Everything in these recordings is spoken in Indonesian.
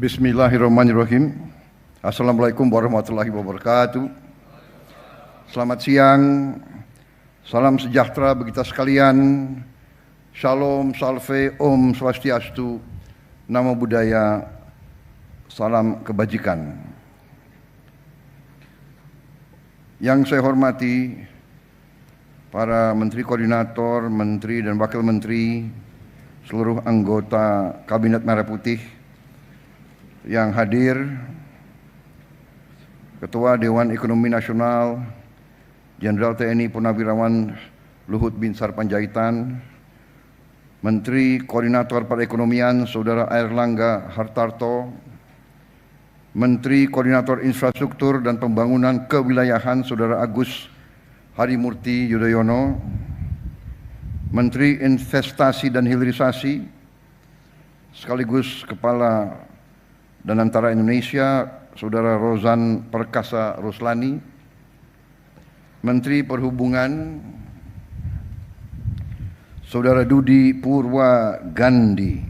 Bismillahirrahmanirrahim. Assalamualaikum warahmatullahi wabarakatuh. Selamat siang, salam sejahtera bagi kita sekalian. Shalom, salve, om swastiastu, namo buddhaya, salam kebajikan. Yang saya hormati para menteri koordinator, menteri dan wakil menteri, seluruh anggota Kabinet Merah Putih yang hadir, Ketua Dewan Ekonomi Nasional Jenderal TNI Purnawirawan Luhut Binsar Panjaitan, Menteri Koordinator Perekonomian Saudara Airlangga Hartarto, Menteri Koordinator Infrastruktur dan Pembangunan Kewilayahan Saudara Agus Harimurti Yudhoyono, Menteri Investasi dan Hilirisasi sekaligus Kepala dan Antara Indonesia Saudara Rozan Perkasa Roslani, Menteri Perhubungan Saudara Dudi Purwa Gandhi,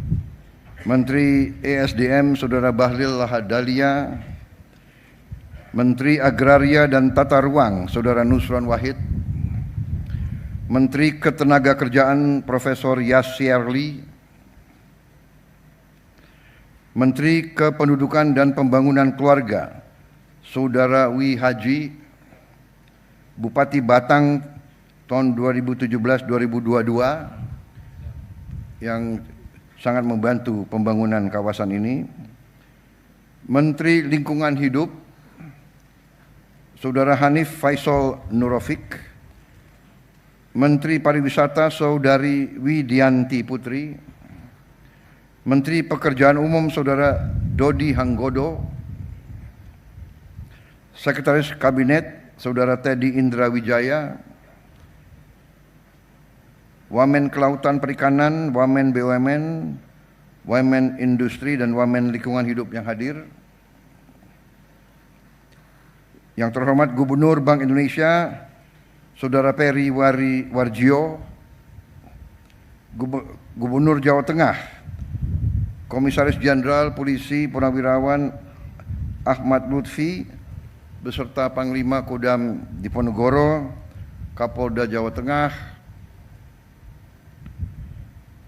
Menteri ESDM Saudara Bahlil Lahadalia, Menteri Agraria dan Tata Ruang Saudara Nusron Wahid, Menteri Ketenagakerjaan Profesor Yasirli, Menteri Kependudukan dan Pembangunan Keluarga Saudara Wi Haji, Bupati Batang tahun 2017-2022 yang sangat membantu pembangunan kawasan ini, Menteri Lingkungan Hidup Saudara Hanif Faisal Nurofik, Menteri Pariwisata Saudari Widianti Putri, Menteri Pekerjaan Umum Saudara Dodi Hanggodo, Sekretaris Kabinet Saudara Teddy Indra Wijaya, Wamen Kelautan Perikanan, Wamen BUMN, Wamen Industri dan Wamen Lingkungan Hidup yang hadir, yang terhormat Gubernur Bank Indonesia Saudara Peri Warjio, Gubernur Jawa Tengah, Komisaris Jenderal Polisi Purnawirawan Ahmad Lutfi beserta Panglima Kodam Diponegoro, Kapolda Jawa Tengah,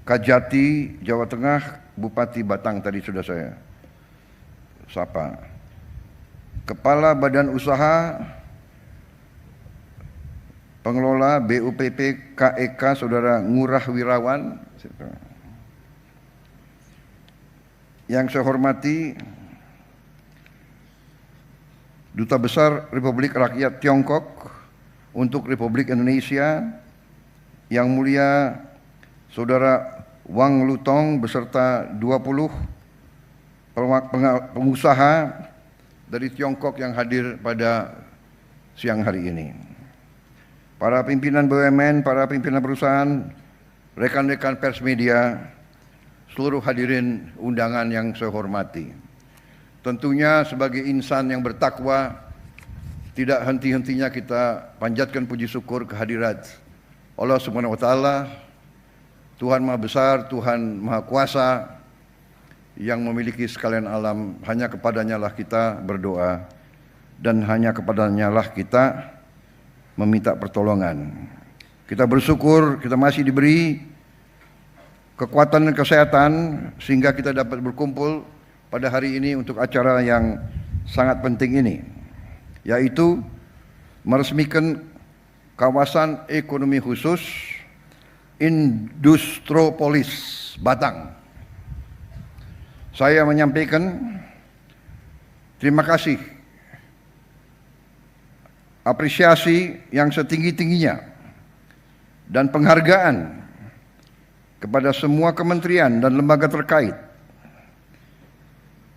Kajati Jawa Tengah, Bupati Batang tadi sudah saya sapa, Kepala Badan Usaha Pengelola BUPP KEK Saudara Ngurah Wirawan, yang saya hormati Duta Besar Republik Rakyat Tiongkok untuk Republik Indonesia, yang mulia Saudara Wang Lutong beserta 20 pengusaha dari Tiongkok yang hadir pada siang hari ini, para pimpinan BUMN, para pimpinan perusahaan, rekan-rekan pers media, seluruh hadirin undangan yang saya hormati. Tentunya sebagai insan yang bertakwa, tidak henti-hentinya kita panjatkan puji syukur kehadirat Allah Subhanahu wa taala, Tuhan Maha Besar, Tuhan Maha Kuasa yang memiliki sekalian alam. Hanya kepadanya lah kita berdoa dan hanya kepadanya lah kita meminta pertolongan. Kita bersyukur kita masih diberi kekuatan dan kesehatan sehingga kita dapat berkumpul pada hari ini untuk acara yang sangat penting ini, yaitu meresmikan kawasan ekonomi khusus Industropolis Batang. Saya menyampaikan terima kasih, apresiasi yang setinggi-tingginya dan penghargaan kepada semua kementerian dan lembaga terkait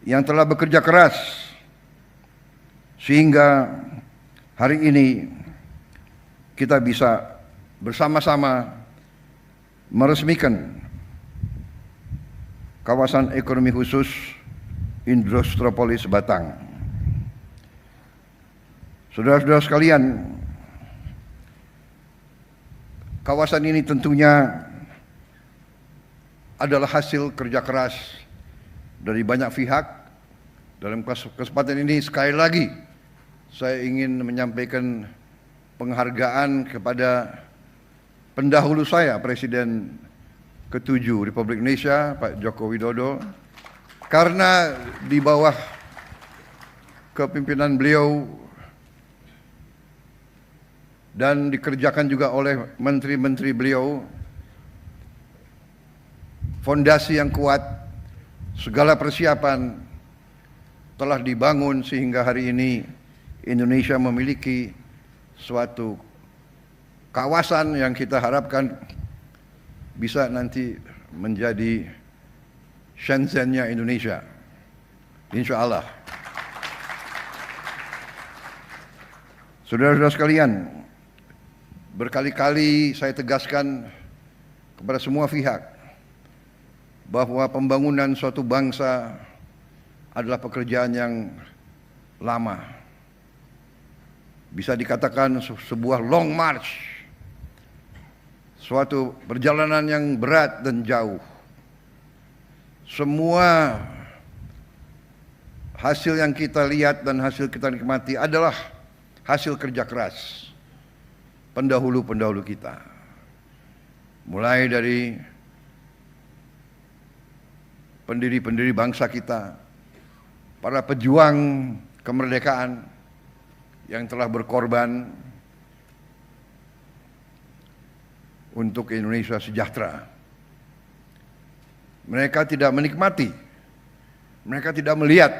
yang telah bekerja keras sehingga hari ini kita bisa bersama-sama meresmikan kawasan ekonomi khusus Industropolis Batang. Saudara-saudara sekalian, kawasan ini tentunya adalah hasil kerja keras dari banyak pihak Dalam kesempatan ini sekali lagi saya ingin menyampaikan penghargaan kepada pendahulu saya, Presiden ke-7 Republik Indonesia, Pak Joko Widodo, karena di bawah kepimpinan beliau dan dikerjakan juga oleh menteri-menteri beliau, fondasi yang kuat, segala persiapan telah dibangun sehingga hari ini Indonesia memiliki suatu kawasan yang kita harapkan bisa nanti menjadi Shenzhen-nya Indonesia, insya Allah. Saudara-saudara sekalian, berkali-kali saya tegaskan kepada semua pihak bahwa pembangunan suatu bangsa adalah pekerjaan yang lama. Bisa dikatakan sebuah long march, suatu perjalanan yang berat dan jauh. Semua hasil yang kita lihat dan hasil kita nikmati adalah hasil kerja keras pendahulu-pendahulu kita. Mulai dari pendiri-pendiri bangsa kita, para pejuang kemerdekaan yang telah berkorban untuk Indonesia sejahtera. Mereka tidak menikmati, mereka tidak melihat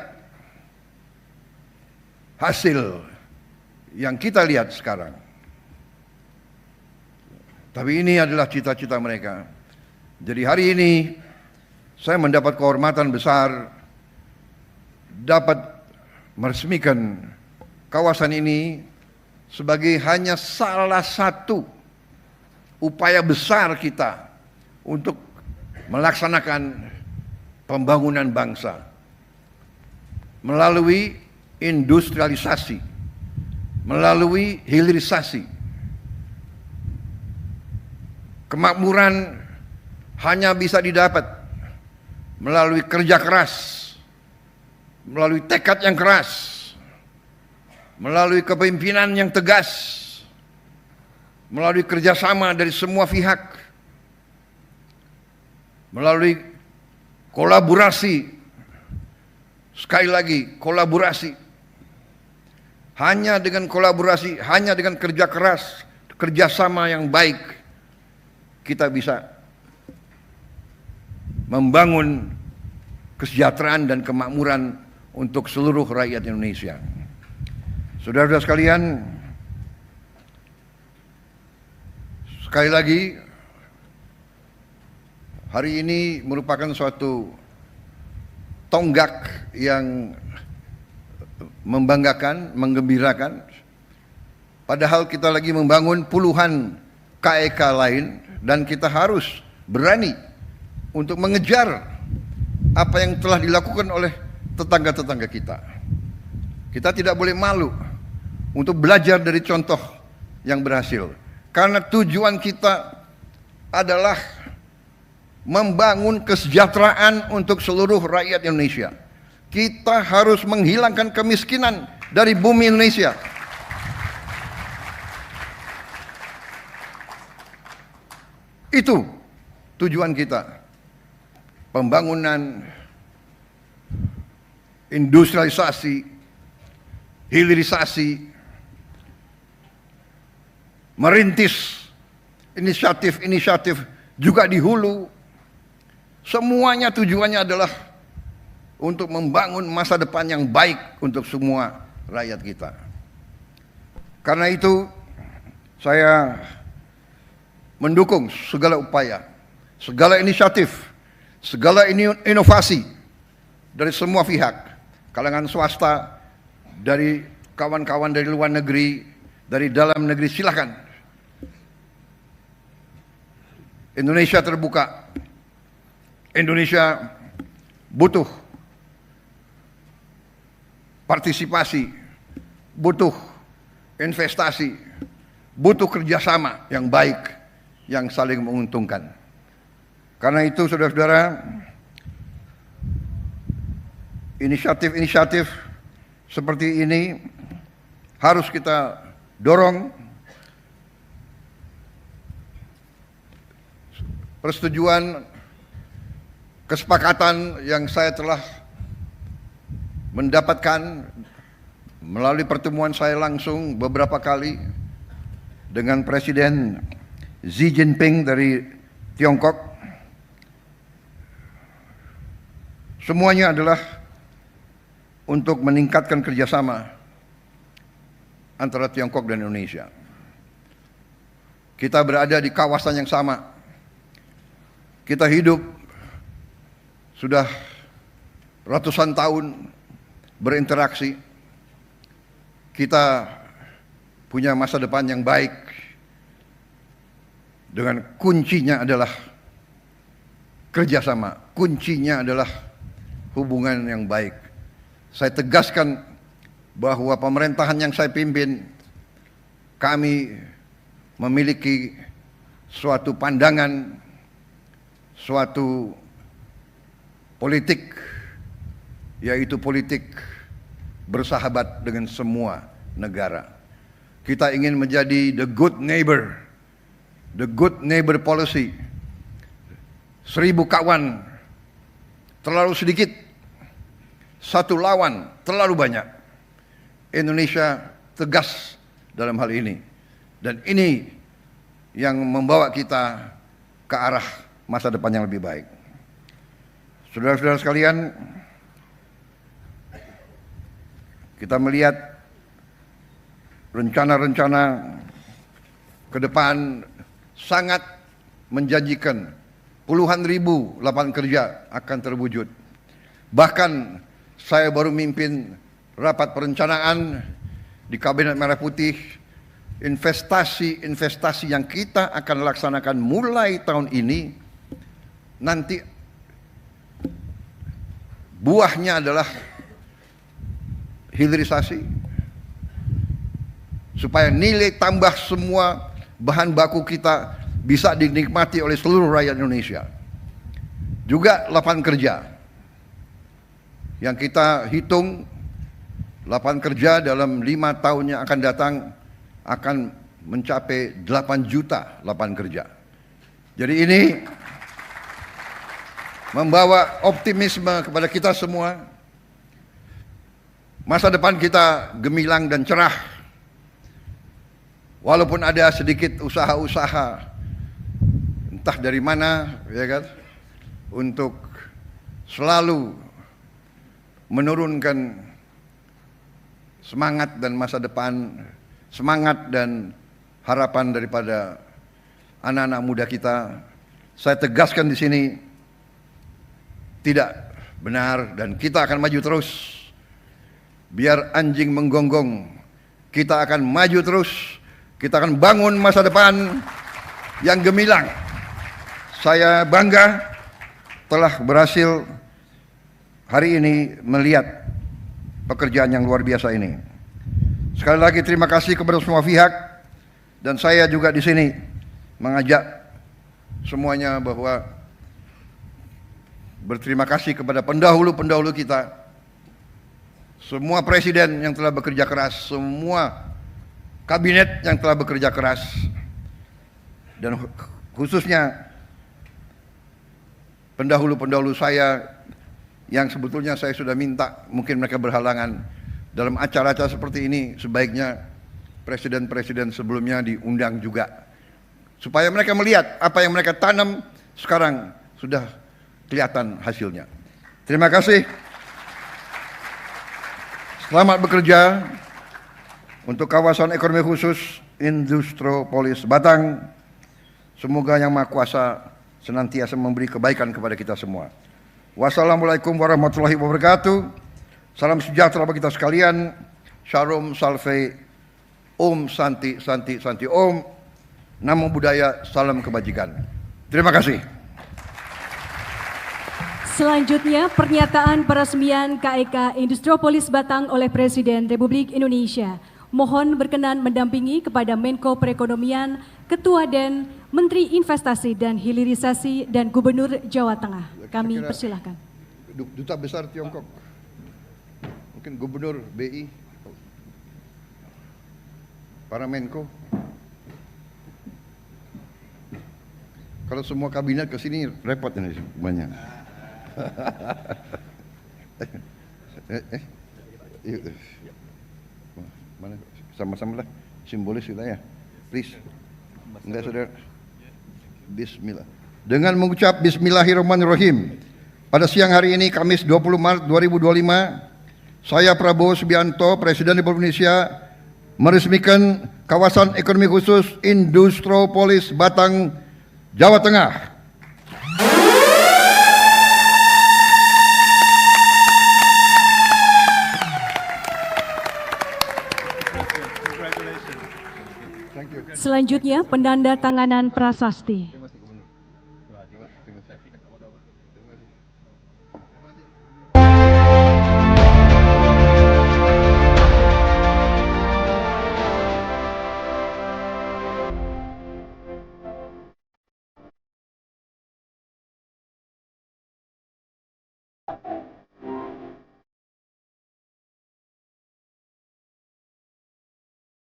hasil yang kita lihat sekarang. Tapi ini adalah cita-cita mereka. Jadi hari ini saya mendapat kehormatan besar dapat meresmikan kawasan ini sebagai hanya salah satu upaya besar kita untuk melaksanakan pembangunan bangsa melalui industrialisasi, melalui hilirisasi. Kemakmuran hanya bisa didapat melalui kerja keras, melalui tekad yang keras, melalui kepemimpinan yang tegas, melalui kerjasama dari semua pihak, melalui kolaborasi. Sekali lagi, kolaborasi. Hanya dengan kolaborasi, hanya dengan kerja keras, kerjasama yang baik, kita bisa membangun kesejahteraan dan kemakmuran untuk seluruh rakyat Indonesia. Saudara-saudara sekalian, sekali lagi, hari ini merupakan suatu tonggak yang membanggakan, menggembirakan. Padahal kita lagi membangun puluhan KEK lain dan kita harus berani untuk mengejar apa yang telah dilakukan oleh tetangga-tetangga kita. Kita tidak boleh malu untuk belajar dari contoh yang berhasil. Karena tujuan kita adalah membangun kesejahteraan untuk seluruh rakyat Indonesia. Kita harus menghilangkan kemiskinan dari bumi Indonesia. Itu tujuan kita. Pembangunan, industrialisasi, hilirisasi, merintis inisiatif-inisiatif juga di hulu. Semuanya tujuannya adalah untuk membangun masa depan yang baik untuk semua rakyat kita. Karena itu saya mendukung segala upaya, segala inisiatif, segala inovasi dari semua pihak, kalangan swasta, dari kawan-kawan dari luar negeri, dari dalam negeri, silakan. Indonesia terbuka. Indonesia butuh partisipasi, butuh investasi, butuh kerjasama yang baik, yang saling menguntungkan. Karena itu saudara-saudara, inisiatif-inisiatif seperti ini harus kita dorong. Persetujuan kesepakatan yang saya telah mendapatkan melalui pertemuan saya langsung beberapa kali dengan Presiden Xi Jinping dari Tiongkok, semuanya adalah untuk meningkatkan kerjasama antara Tiongkok dan Indonesia. Kita berada di kawasan yang sama. Kita hidup sudah ratusan tahun berinteraksi. Kita punya masa depan yang baik. Dengan kuncinya adalah kerjasama. Kuncinya adalah hubungan yang baik. Saya tegaskan bahwa pemerintahan yang saya pimpin, kami memiliki suatu pandangan, suatu politik, yaitu politik bersahabat dengan semua negara. Kita ingin menjadi the good neighbor policy. 1000 kawan terlalu sedikit, 1 lawan terlalu banyak. Indonesia tegas dalam hal ini, dan ini yang membawa kita ke arah masa depan yang lebih baik. Saudara-saudara sekalian, kita melihat rencana-rencana ke depan sangat menjanjikan. Puluhan ribu lapangan kerja akan terwujud. Bahkan saya baru mimpin rapat perencanaan di Kabinet Merah Putih, investasi yang kita akan laksanakan mulai tahun ini, nanti buahnya adalah hilirisasi, supaya nilai tambah semua bahan baku kita bisa dinikmati oleh seluruh rakyat Indonesia. Juga lapangan kerja yang kita hitung, lapangan kerja dalam 5 tahun yang akan datang akan mencapai 8 juta lapangan kerja. Jadi ini membawa optimisme kepada kita semua. Masa depan kita gemilang dan cerah. Walaupun ada sedikit usaha-usaha entah dari mana, ya kan, untuk selalu menurunkan semangat dan masa depan, semangat dan harapan daripada anak-anak muda kita. Saya tegaskan di sini, tidak benar, dan kita akan maju terus. Biar anjing menggonggong, kita akan maju terus. Kita akan bangun masa depan yang gemilang. Saya bangga telah berhasil hari ini melihat pekerjaan yang luar biasa ini. Sekali lagi terima kasih kepada semua pihak, dan saya juga di sini mengajak semuanya bahwa berterima kasih kepada pendahulu-pendahulu kita, semua presiden yang telah bekerja keras, semua kabinet yang telah bekerja keras, dan khususnya pendahulu-pendahulu saya yang sebetulnya saya sudah minta, mungkin mereka berhalangan. Dalam acara-acara seperti ini sebaiknya presiden-presiden sebelumnya diundang juga, supaya mereka melihat apa yang mereka tanam sekarang sudah kelihatan hasilnya. Terima kasih. Selamat bekerja untuk kawasan ekonomi khusus Industropolis Batang. Semoga Yang Maha Kuasa senantiasa memberi kebaikan kepada kita semua. Wassalamualaikum warahmatullahi wabarakatuh. Salam sejahtera bagi kita sekalian. Shalom Salve, Om Santi Santi Santi Om. Namo Buddhaya, salam kebajikan. Terima kasih. Selanjutnya pernyataan peresmian KEK Industropolis Batang oleh Presiden Republik Indonesia. Mohon berkenan mendampingi kepada Menko Perekonomian, Ketua DEN, Menteri Investasi dan Hilirisasi dan Gubernur Jawa Tengah. Kami persilahkan. Duta Besar Tiongkok. Mungkin Gubernur BI, para Menko. Kalau semua kabinet ke sini repot ini banyak. Mana sama-sama lah simbolis kita ya. Please. Enggak saudara. Bismillah. Dengan mengucap Bismillahirrahmanirrahim. Pada siang hari ini Kamis 20 Maret 2025, saya Prabowo Subianto, Presiden Republik Indonesia, meresmikan kawasan ekonomi khusus Industropolis Batang, Jawa Tengah. Selanjutnya penandatanganan prasasti.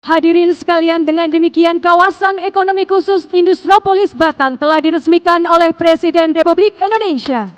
Hadirin sekalian, dengan demikian kawasan ekonomi khusus Industropolis Batang telah diresmikan oleh Presiden Republik Indonesia.